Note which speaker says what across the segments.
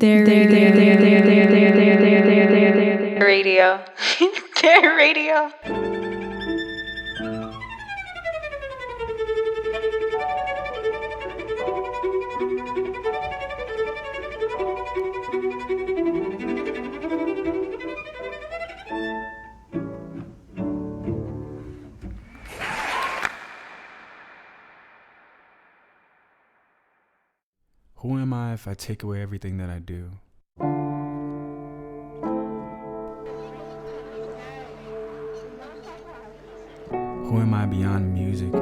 Speaker 1: Their radio. Their radio.
Speaker 2: Who am I if I take away everything that I do? Who am I beyond music?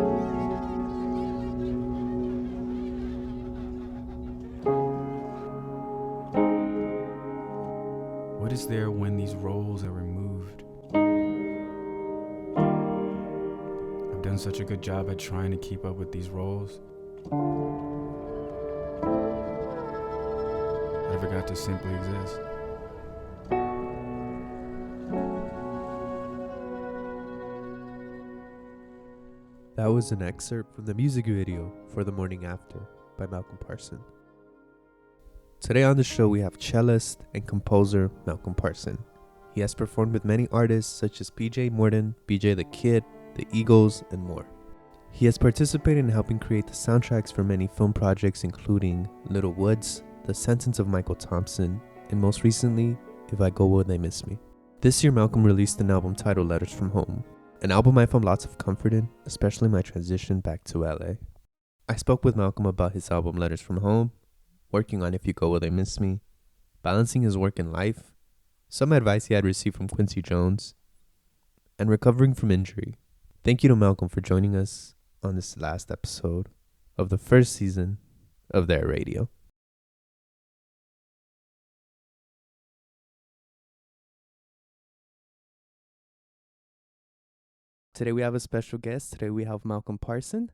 Speaker 2: What is there when these roles are removed? I've done such a good job at trying to keep up with these roles. I forgot to simply exist.
Speaker 3: That was an excerpt from the music video for The Morning After by Malcolm Parson. Today on the show we have cellist and composer Malcolm Parson. He has performed with many artists such as PJ Morton, BJ the Kid, the Eagles, and more. He has participated in helping create the soundtracks for many film projects including Little Woods, The Sentence of Michael Thompson, and most recently, If I Go Will They Miss Me. This year Malcolm released an album titled Letters from Home, an album I found lots of comfort in, especially my transition back to LA. I spoke with Malcolm about his album Letters from Home, working on If You Go Will They Miss Me, balancing his work and life, some advice he had received from Quincy Jones, and recovering from injury. Thank you to Malcolm for joining us on this last episode of the first season of Their Radio. Today we have a special guest. Today we have Malcolm Parson.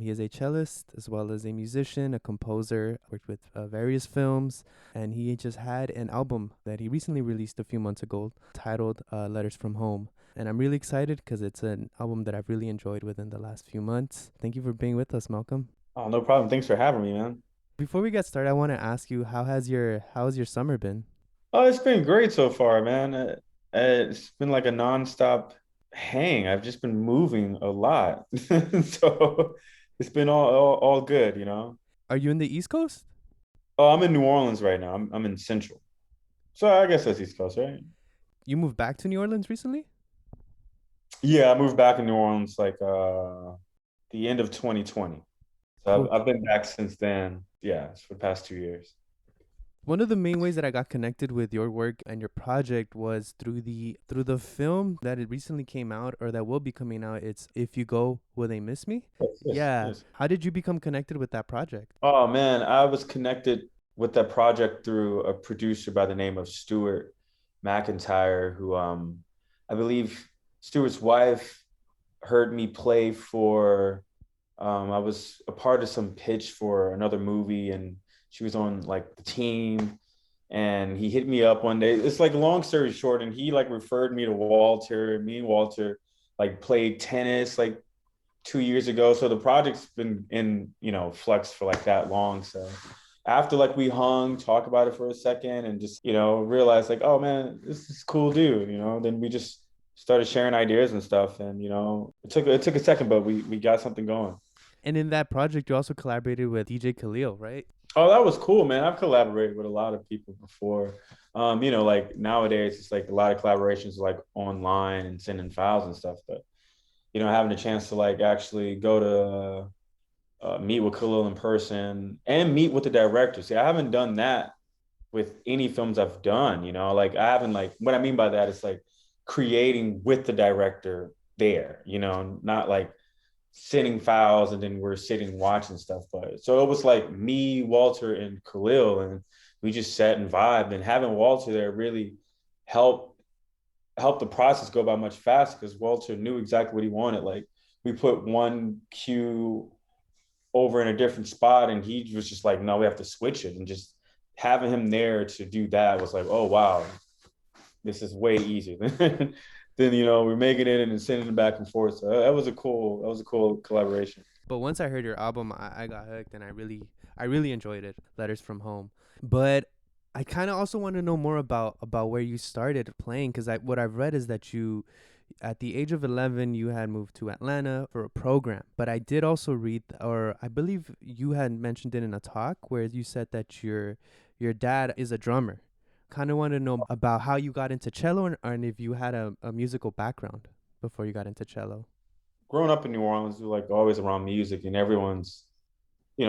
Speaker 3: He is a cellist as well as a musician, a composer, worked with various films, and he just had an album that he recently released a few months ago titled Letters from Home. And I'm really excited because it's an album that I've really enjoyed within the last few months. Thank you for being with us, Malcolm.
Speaker 4: Oh, no problem. Thanks for having me, man.
Speaker 3: Before we get started, I want to ask you, how's your summer been?
Speaker 4: Oh, it's been great so far, man. It's been like a nonstop hang. I've just been moving a lot. So it's been all good, you know.
Speaker 3: Are you in the East Coast?
Speaker 4: Oh, I'm in New Orleans right now. I'm in Central. So I guess that's East Coast, right?
Speaker 3: You moved back to New Orleans recently?
Speaker 4: Yeah, I moved back in New Orleans like the end of 2020. So I've been back since then. Yeah, it's for the past 2 years.
Speaker 3: One of the main ways that I got connected with your work and your project was through the film that it recently came out, or that will be coming out. It's If You Go, Will They Miss Me?
Speaker 4: Yes.
Speaker 3: How did you become connected with that project?
Speaker 4: Oh man, I was connected with that project through a producer by the name of Stuart McIntyre, who I believe Stuart's wife heard me play for I was a part of some pitch for another movie, and she was on like the team, and he hit me up one day. It's like long story short, and he like referred me to Walter. Me and Walter like played tennis like 2 years ago. So the project's been in, flux for like that long. So after like we talked about it for a second and just, realized like, oh man, this is cool dude, then we just started sharing ideas and stuff. And, it took a second, but we got something going.
Speaker 3: And in that project, you also collaborated with DJ Khalil, right?
Speaker 4: Oh, that was cool, man. I've collaborated with a lot of people before. Like nowadays, it's like a lot of collaborations like online and sending files and stuff. But, having a chance to like actually go to meet with Khalil in person and meet with the director. See, I haven't done that with any films I've done, like I haven't like, what I mean by that is like creating with the director there, not like sending files and then we're sitting watching stuff. But so it was like me, Walter, and Khalil, and we just sat and vibed, and having Walter there really helped the process go by much faster because Walter knew exactly what he wanted. Like we put one cue over in a different spot and he was just like, no, we have to switch it. And just having him there to do that was like, oh wow, this is way easier than we're making it and then sending it back and forth. So that was a cool collaboration.
Speaker 3: But once I heard your album, I got hooked and I really enjoyed it. Letters from Home. But I kind of also want to know more about where you started playing, because what I've read is that you, at the age of 11, you had moved to Atlanta for a program. But I did also read, or I believe you had mentioned it in a talk where you said that your dad is a drummer. Kind of want to know about how you got into cello, and if you had a musical background before you got into cello.
Speaker 4: Growing up in New Orleans, we're like always around music, and everyone's,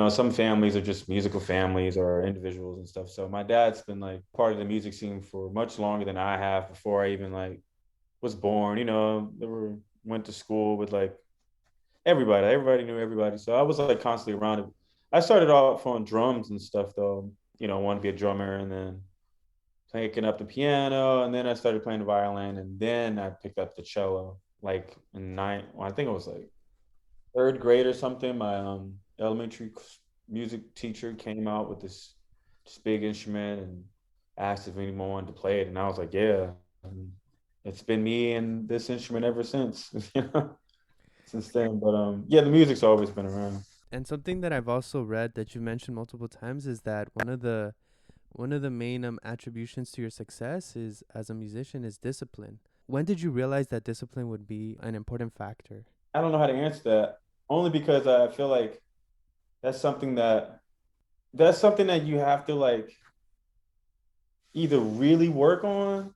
Speaker 4: some families are just musical families or individuals and stuff. So my dad's been like part of the music scene for much longer than I have before I even like was born. They were went to school with like everybody. Everybody knew everybody. So I was like constantly around it. I started off on drums and stuff though. Wanted to be a drummer and then picking up the piano, and then I started playing the violin, and then I picked up the cello like in I think it was like third grade or something. My elementary music teacher came out with this big instrument and asked if anyone wanted to play it, and I was like, yeah. And it's been me and this instrument ever since, since then. But yeah, the music's always been around.
Speaker 3: And something that I've also read that you mentioned multiple times is that one of the main attributions to your success is as a musician is discipline. When did you realize that discipline would be an important factor?
Speaker 4: I don't know how to answer that, only because I feel like that's something that you have to like either really work on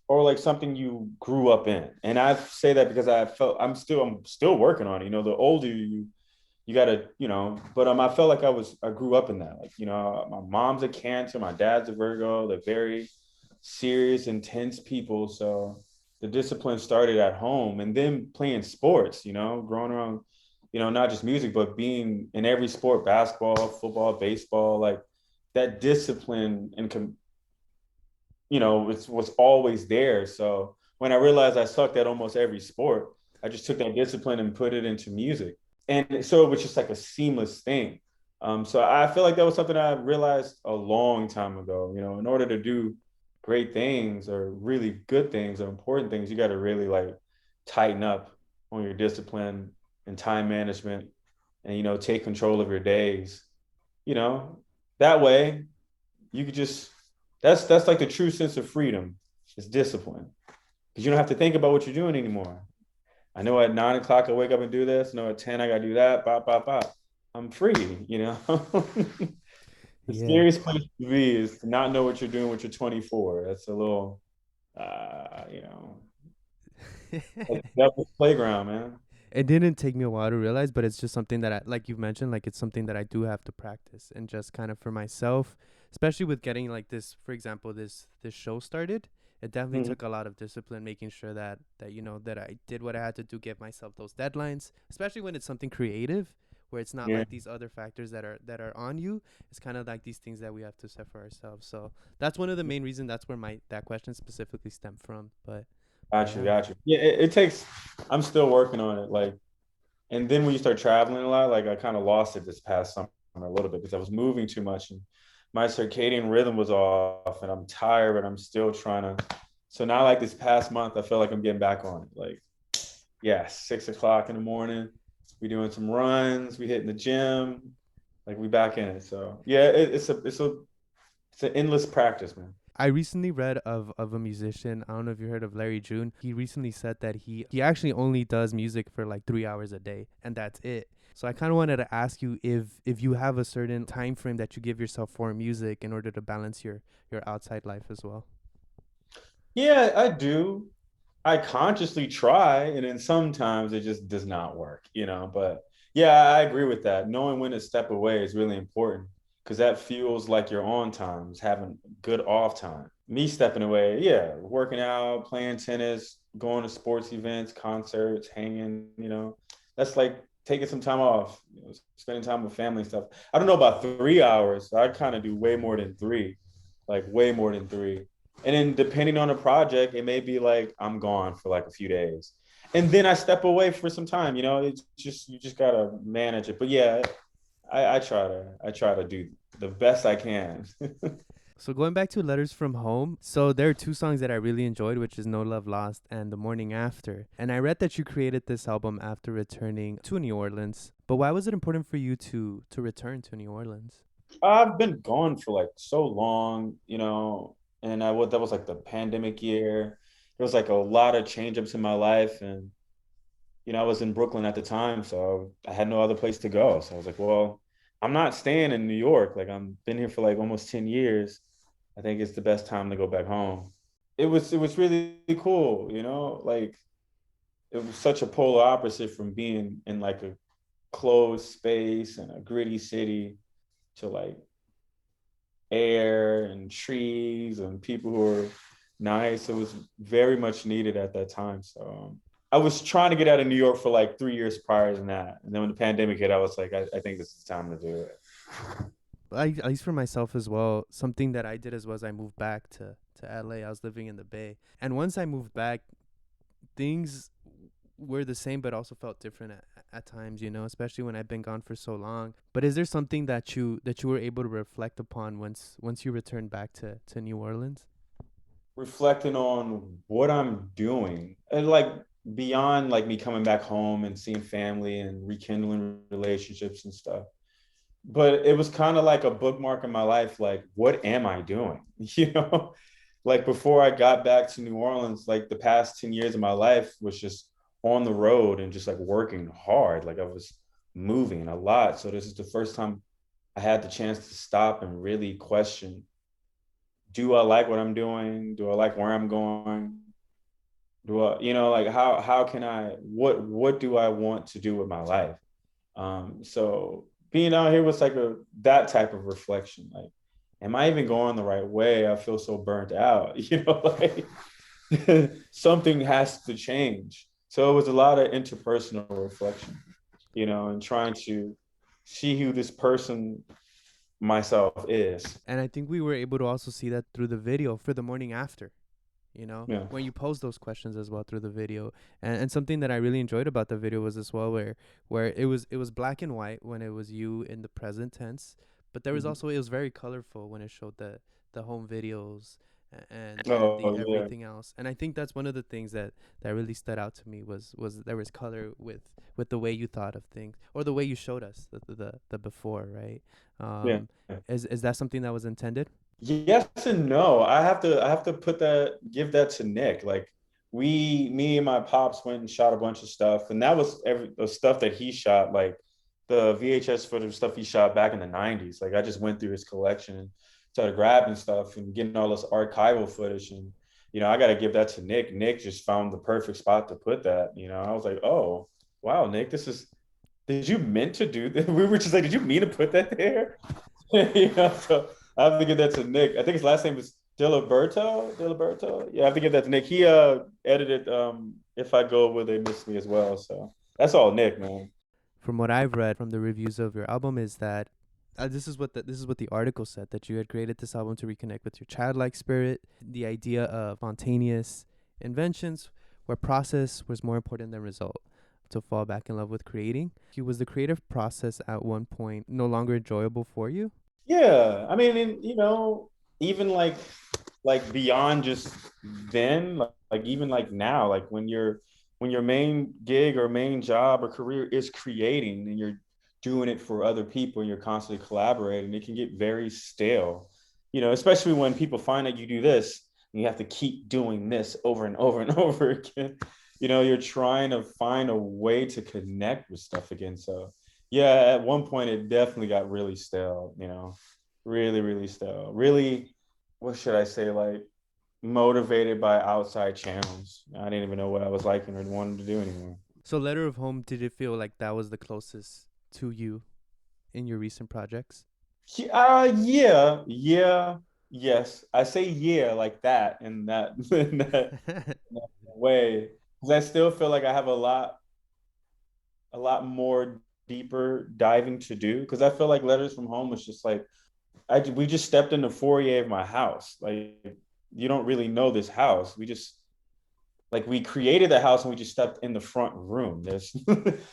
Speaker 4: or like something you grew up in. And I say that because I'm still working on it. The older you gotta, but I felt like I grew up in that. Like, my mom's a Cancer, my dad's a Virgo. They're very serious, intense people. So the discipline started at home, and then playing sports, growing around, not just music, but being in every sport, basketball, football, baseball, like that discipline and it was always there. So when I realized I sucked at almost every sport, I just took that discipline and put it into music. And so it was just like a seamless thing. So I feel like that was something I realized a long time ago. In order to do great things or really good things or important things, you got to really like tighten up on your discipline and time management and, take control of your days. You know, that way you could just, that's like the true sense of freedom is discipline, because you don't have to think about what you're doing anymore. I know at 9 o'clock I wake up and do this. I know at 10 I gotta do that. Bop, bop, bop. I'm free. The
Speaker 3: Yeah.
Speaker 4: scariest place to be is to not know what you're doing when you're 24. That's a little, like devil's playground, man.
Speaker 3: It didn't take me a while to realize, but it's just something that like you've mentioned, like it's something that I do have to practice, and just kind of for myself, especially with getting like this, for example, this show started. It definitely
Speaker 4: Mhm.
Speaker 3: took a lot of discipline, making sure that I did what I had to do, give myself those deadlines, especially when it's something creative, where it's not
Speaker 4: Yeah,
Speaker 3: like these other factors that are on you. It's kind of like these things that we have to set for ourselves. So that's one of the main reasons. That's where my that question specifically stemmed from. But
Speaker 4: got you,
Speaker 3: yeah.
Speaker 4: got you. Yeah, it takes. I'm still working on it. Like, and then when you start traveling a lot, like I kind of lost it this past summer a little bit because I was moving too much and my circadian rhythm was off, and I'm tired, but I'm still trying to. So now, like this past month, I feel like I'm getting back on it. Like, yeah, 6 o'clock in the morning, we doing some runs, we hitting the gym, like we back in it. So yeah, it's an endless practice, man.
Speaker 3: I recently read of a musician. I don't know if you heard of Larry June. He recently said that he actually only does music for like 3 hours a day, and that's it. So I kind of wanted to ask you if you have a certain time frame that you give yourself for music in order to balance your outside life as well.
Speaker 4: Yeah, I do. I consciously try, and then sometimes it just does not work, But yeah, I agree with that. Knowing when to step away is really important because that feels like you're on time, is having good off time. Me stepping away, yeah, working out, playing tennis, going to sports events, concerts, hanging, that's like taking some time off, spending time with family and stuff. I don't know about 3 hours. I kind of do way more than three, like way more than three. And then depending on the project, it may be like I'm gone for like a few days. And then I step away for some time, it's just you just gotta manage it. But yeah, I try to do the best I can.
Speaker 3: So going back to Letters from Home, so there are two songs that I really enjoyed, which is No Love Lost and The Morning After. And I read that you created this album after returning to New Orleans. But why was it important for you to return to New Orleans?
Speaker 4: I've been gone for like so long, you know, and that was like the pandemic year. There was like a lot of change ups in my life, and I was in Brooklyn at the time, so I had no other place to go. So I was like, well, I'm not staying in New York. Like I'm been here for like almost 10 years. I think it's the best time to go back home. It was really cool, like it was such a polar opposite from being in like a closed space and a gritty city to like air and trees and people who are nice. It was very much needed at that time. So I was trying to get out of New York for like 3 years prior to that. And then when the pandemic hit, I was like, I think this is the time to do it.
Speaker 3: At least for myself as well, something that I did as well as I moved back to LA. I was living in the Bay. And once I moved back, things were the same but also felt different at times, especially when I've been gone for so long. But is there something that you were able to reflect upon once you returned back to New Orleans?
Speaker 4: Reflecting on what I'm doing and like beyond like me coming back home and seeing family and rekindling relationships and stuff. But it was kind of like a bookmark in my life. Like, what am I doing? Like before I got back to New Orleans, like the past 10 years of my life was just on the road and just like working hard. Like I was moving a lot. So this is the first time I had the chance to stop and really question, do I like what I'm doing? Do I like where I'm going? Do I, like how can I, what do I want to do with my life? So being out here was like that type of reflection. Like, am I even going the right way? I feel so burnt out, like something has to change. So it was a lot of interpersonal reflection, and trying to see who this person myself is.
Speaker 3: And I think we were able to also see that through the video for the morning after,
Speaker 4: Yeah.
Speaker 3: when you pose those questions as well through the video. And something that I really enjoyed about the video was as well where it was black and white when it was you in the present tense, but there was
Speaker 4: Mhm.
Speaker 3: also, it was very colorful when it showed the home videos and the
Speaker 4: Oh yeah.
Speaker 3: everything else. And I think that's one of the things that really stood out to me was there was color with the way you thought of things, or the way you showed us the before, right?
Speaker 4: Yeah.
Speaker 3: Is that something that was intended?
Speaker 4: Yes and no. I have to give that to Nick. Like me and my pops went and shot a bunch of stuff, and that was the stuff that he shot, like the VHS footage stuff he shot back in the 90s. Like I just went through his collection and started grabbing stuff and getting all this archival footage. And I got to give that to Nick. Nick just found the perfect spot to put that. I was like, oh wow, Nick, did you meant to do this? We were just like, did you mean to put that there? So I have to give that to Nick. I think his last name was Diliberto. Diliberto. Yeah, I have to give that to Nick. He edited If I Go Where They Miss Me as well. So that's all Nick, man.
Speaker 3: From what I've read from the reviews of your album is that this is what the article said, that you had created this album to reconnect with your childlike spirit, the idea of spontaneous inventions where process was more important than result, to fall back in love with creating. Was the creative process at one point no longer enjoyable for you?
Speaker 4: Yeah, I mean, and, even like beyond just then, like even like now, like when your main gig or main job or career is creating and you're doing it for other people and you're constantly collaborating, it can get very stale, especially when people find that you do this and you have to keep doing this over and over and over again. You're trying to find a way to connect with stuff again. So yeah, at one point it definitely got really stale, really, really stale. Really, what should I say? Like motivated by outside channels. I didn't even know what I was liking or wanted to do anymore.
Speaker 3: So Letter of Home, did it feel like that was the closest to you in your recent projects?
Speaker 4: Yeah, yeah, yes. I say yeah like that in that in that way because I still feel like I have a lot more deeper diving to do because I feel like Letters from Home was just like we just stepped in the foyer of my house. Like you don't really know this house. We created the house and we just stepped in the front room. There's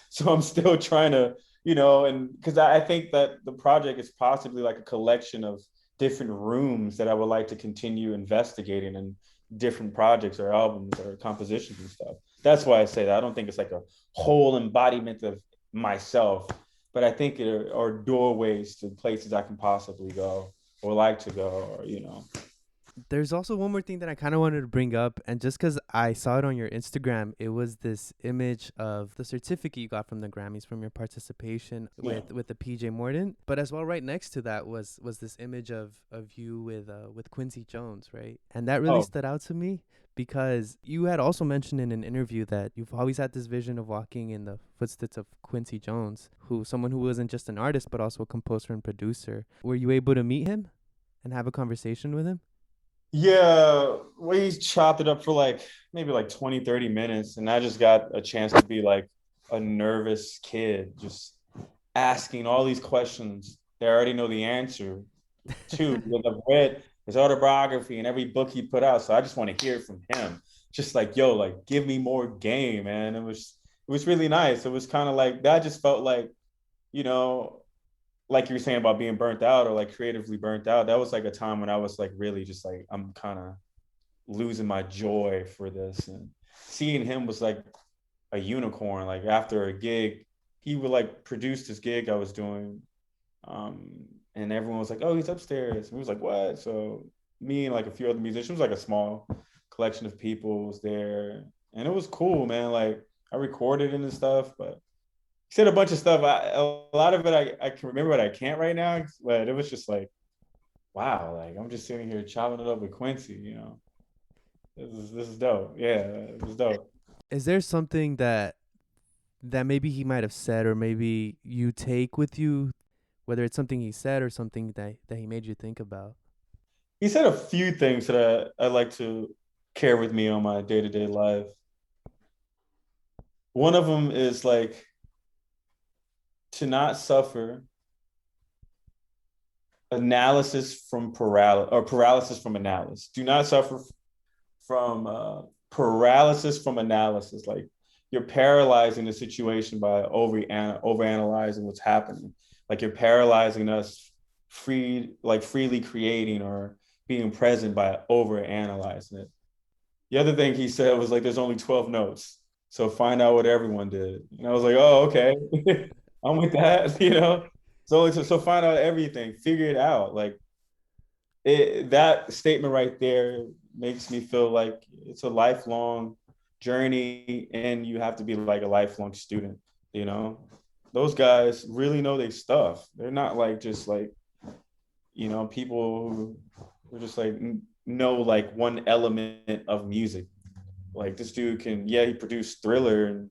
Speaker 4: so I'm still trying to, and because I think that the project is possibly like a collection of different rooms that I would like to continue investigating in different projects or albums or compositions and stuff. That's why I say that. I don't think it's like a whole embodiment of myself. but I think it are doorways to places I can possibly go or like to go, or
Speaker 3: There's also one more thing that I kind of wanted to bring up, and just because I saw it on your Instagram, it was this image of the certificate you got from the Grammys from your participation
Speaker 4: Yeah.
Speaker 3: with the PJ Morton. But as well, right next to that was this image of you with Quincy Jones, right? And that really
Speaker 4: Oh,
Speaker 3: stood out to me because you had also mentioned in an interview that you've always had this vision of walking in the footsteps of Quincy Jones, someone who wasn't just an artist but also a composer and producer. Were you able to meet him and have a conversation with him?
Speaker 4: yeah. We chopped it up for like maybe like 20, 30 minutes. And I just got a chance to be like a nervous kid, just asking all these questions that I already know the answer to, because I've read his autobiography and every book he put out. So I just want to hear it from him. Just like, yo, like give me more game, man. It was really nice. It was kind of like that just felt like, you know, like you were saying about being burnt out or like creatively burnt out. That was like a time when I was like really just like I'm kind of losing my joy for this. And seeing him was like a unicorn. Like after a gig, he would like produce this gig I was doing. And everyone was like, "Oh, he's upstairs." And we was like, "What?" So me and like a few other musicians, like a small collection of people, was there, and it was cool, man. Like I recorded it and stuff, but he said a bunch of stuff. A lot of it I can remember, but I can't right now. But it was just like, wow, like I'm just sitting here chopping it up with Quincy. This is dope. Yeah, it was dope.
Speaker 3: Is there something that maybe he might have said or maybe you take with you, whether it's something he said or something that he made you think about?
Speaker 4: He said a few things that I like to carry with me on my day to day life. One of them is like to not suffer analysis from paralysis or paralysis from analysis. Do not suffer from paralysis from analysis. Like you're paralyzing the situation by overanalyzing what's happening. Like you're paralyzing us freely creating or being present by overanalyzing it. The other thing he said was like, "There's only 12 notes, so find out what everyone did." And I was like, "Oh, okay, I'm with that." So find out everything, figure it out. Like that statement right there makes me feel like it's a lifelong journey, and you have to be like a lifelong student. You know, those guys really know their stuff. They're not like just like people who just like know like one element of music. Like this dude can, yeah, he produced Thriller and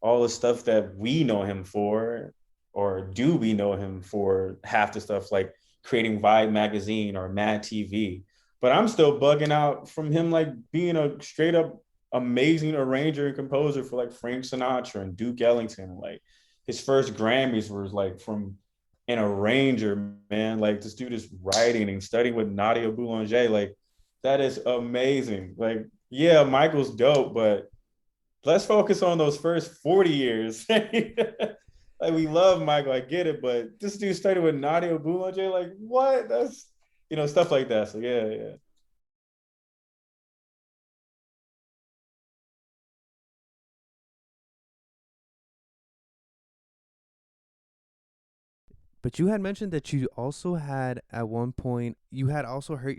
Speaker 4: all the stuff that we know him for, or do we know him for half the stuff like creating Vibe magazine or Mad TV. But I'm still bugging out from him like being a straight up amazing arranger and composer for like Frank Sinatra and Duke Ellington. Like his first Grammys was like from an arranger, man. Like this dude is writing and studying with Nadia Boulanger. Like that is amazing. Like, yeah, Michael's dope, but let's focus on those first 40 years. Like we love Michael, I get it, but this dude started with Nadia Boulanger. Like what? That's stuff like that. So yeah, yeah.
Speaker 3: But you had mentioned that you also had at one point you had also hurt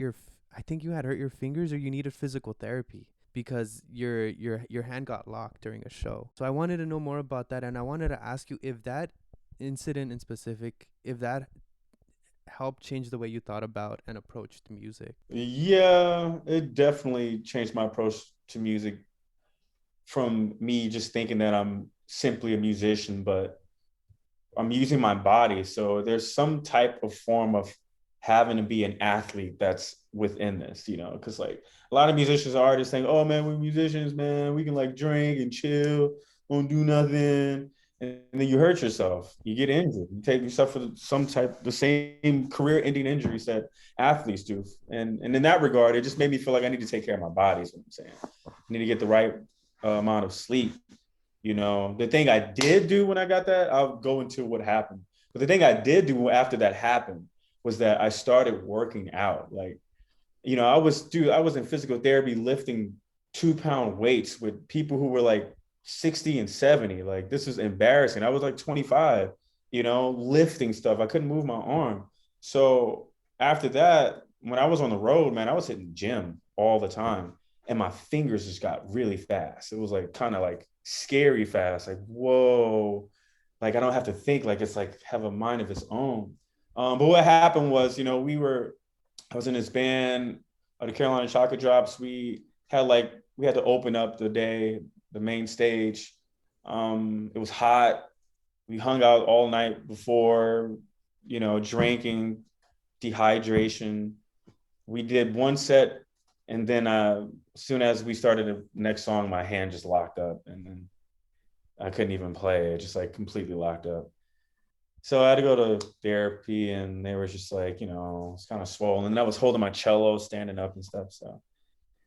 Speaker 3: I think you had hurt your fingers or you needed physical therapy because your hand got locked during a show. So I wanted to know more about that, and I wanted to ask you if that incident in specific, if that helped change the way you thought about and approached music.
Speaker 4: Yeah, it definitely changed my approach to music from me just thinking that I'm simply a musician, but I'm using my body. So there's some type of form of having to be an athlete that's within this, because like a lot of musicians are just saying, "Oh man, we're musicians, man. We can like drink and chill, won't do nothing." And then you hurt yourself, you get injured, you take yourself for the same career-ending injuries that athletes do. And in that regard, it just made me feel like I need to take care of my body. Is what I'm saying. I need to get the right amount of sleep. The thing I did do when I got that, I'll go into what happened. But the thing I did do after that happened was that I started working out. Like, I was in physical therapy lifting 2-pound weights with people who were like 60 and 70. Like, this is embarrassing. I was like 25. lifting stuff. I couldn't move my arm. So after that, when I was on the road, man, I was hitting the gym all the time. And my fingers just got really fast. It was like kind of like scary fast. Like, whoa. Like I don't have to think, like it's like have a mind of its own. But what happened was, I was in this band, the Carolina Chocolate Drops. We had to open up the main stage. It was hot. We hung out all night before, drinking, dehydration. We did one set, and then as soon as we started the next song, my hand just locked up, and then I couldn't even play. It just like completely locked up. So I had to go to therapy, and they were just like, it's kind of swollen. And I was holding my cello, standing up and stuff. So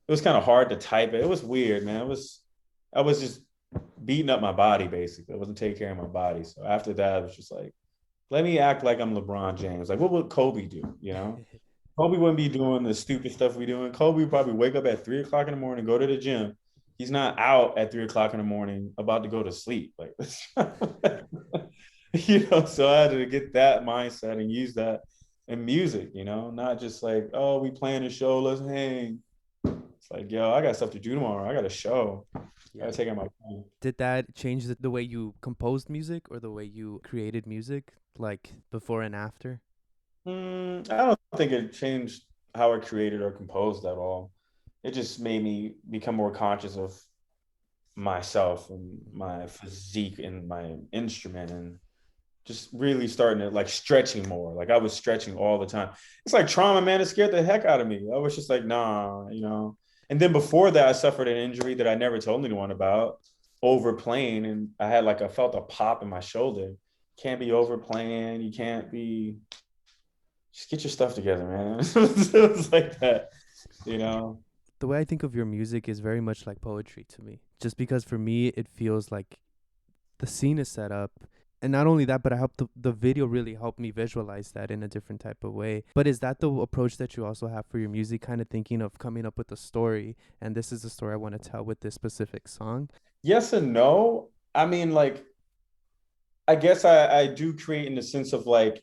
Speaker 4: it was kind of hard to type it. It was weird, man. I was just beating up my body basically. I wasn't taking care of my body. So after that, it was just like, let me act like I'm LeBron James. Like, what would Kobe do? Kobe wouldn't be doing the stupid stuff we doing. Kobe would probably wake up at 3 o'clock in the morning, go to the gym. He's not out at 3 o'clock in the morning about to go to sleep. Like, so I had to get that mindset and use that in music, not just like, oh, we playing a show, let's hang. It's like, yo, I got stuff to do tomorrow. I got a show. I gotta take out my phone.
Speaker 3: Did that change the way you composed music or the way you created music, like before and after?
Speaker 4: I don't think it changed how I created or composed at all. It just made me become more conscious of myself and my physique and my instrument, and just really starting to like stretching more. Like I was stretching all the time. It's like trauma, man. It scared the heck out of me. I was just like, nah. And then before that, I suffered an injury that I never told anyone about, overplaying. And I felt a pop in my shoulder. Can't be overplaying. You can't be, just get your stuff together, man. It was like that, you know?
Speaker 3: The way I think of your music is very much like poetry to me. Just because for me, it feels like the scene is set up. And not only that, but I hope the video really helped me visualize that in a different type of way. But is that the approach that you also have for your music, kind of thinking of coming up with a story? And this is the story I want to tell with this specific song.
Speaker 4: Yes and no. I mean, like, I guess I do create in the sense of like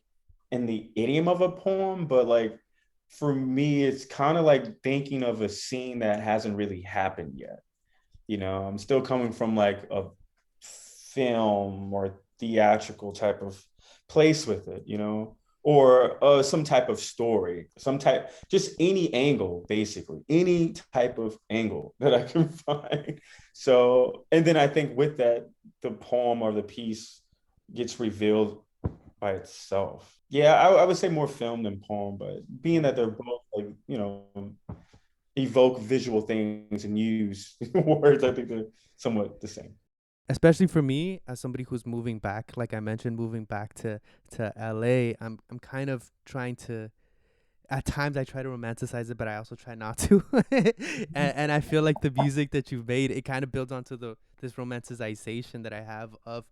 Speaker 4: in the idiom of a poem, but like for me, it's kind of like thinking of a scene that hasn't really happened yet. I'm still coming from like a film or theatrical type of place with it, or some type of story, just any angle, basically, any type of angle that I can find. So, and then I think with that, the poem or the piece gets revealed by itself. Yeah, I would say more film than poem, but being that they're both like, evoke visual things and use words, I think they're somewhat the same.
Speaker 3: Especially for me, as somebody who's moving back, like I mentioned, moving back to LA, I'm kind of trying to, at times I try to romanticize it, but I also try not to. and I feel like the music that you've made, it kind of builds onto this romanticization that I have of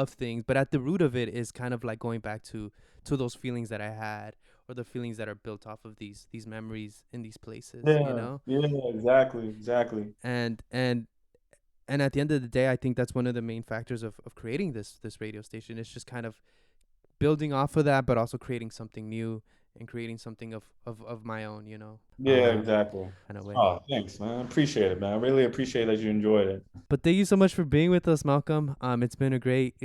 Speaker 3: things. But at the root of it is kind of like going back to those feelings that I had, or the feelings that are built off of these memories in these places,
Speaker 4: Yeah, exactly.
Speaker 3: And at the end of the day, I think that's one of the main factors of creating this radio station. It's just kind of building off of that, but also creating something new and creating something of my own,
Speaker 4: Yeah, exactly.
Speaker 3: kind of way.
Speaker 4: Oh, thanks, man. I appreciate it, man. I really appreciate that you enjoyed it.
Speaker 3: But thank you so much for being with us, Malcolm. It's been a great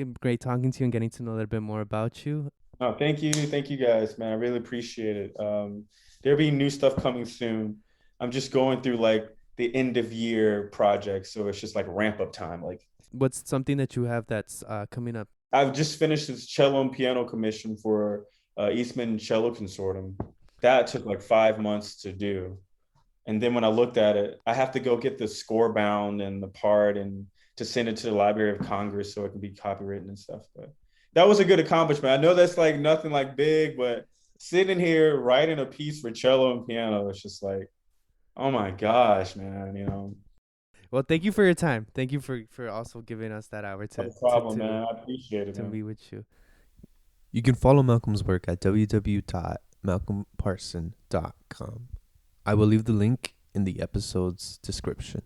Speaker 3: talking to you and getting to know a little bit more about you.
Speaker 4: Oh, thank you guys, man. I really appreciate it. There'll be new stuff coming soon. I'm just going through like the end of year projects, so it's just like ramp up time. Like,
Speaker 3: what's something that you have that's coming up?
Speaker 4: I've just finished this cello and piano commission for Eastman Cello Consortium. That took like 5 months to do. And then when I looked at it, I have to go get the score bound and the part and to send it to the Library of Congress so it can be copywritten and stuff. But that was a good accomplishment. I know that's like nothing like big, but sitting here writing a piece for cello and piano, it's just like, oh my gosh, man,
Speaker 3: Well, thank you for your time. Thank you for also giving us that hour to
Speaker 4: No problem, man. I appreciate it,
Speaker 3: to
Speaker 4: man.
Speaker 3: be with you.
Speaker 5: You can follow Malcolm's work at www.malcolmparson.com. I will leave the link in the episode's description.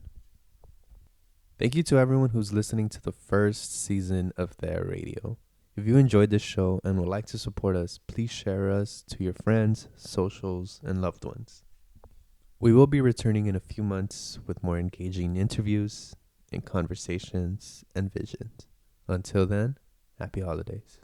Speaker 5: Thank you to everyone who's listening to the first season of their radio.
Speaker 3: If you enjoyed this show and would like to support us, please share us to your friends, socials, and loved ones. We will be returning in a few months with more engaging interviews and conversations and visions. Until then, happy holidays.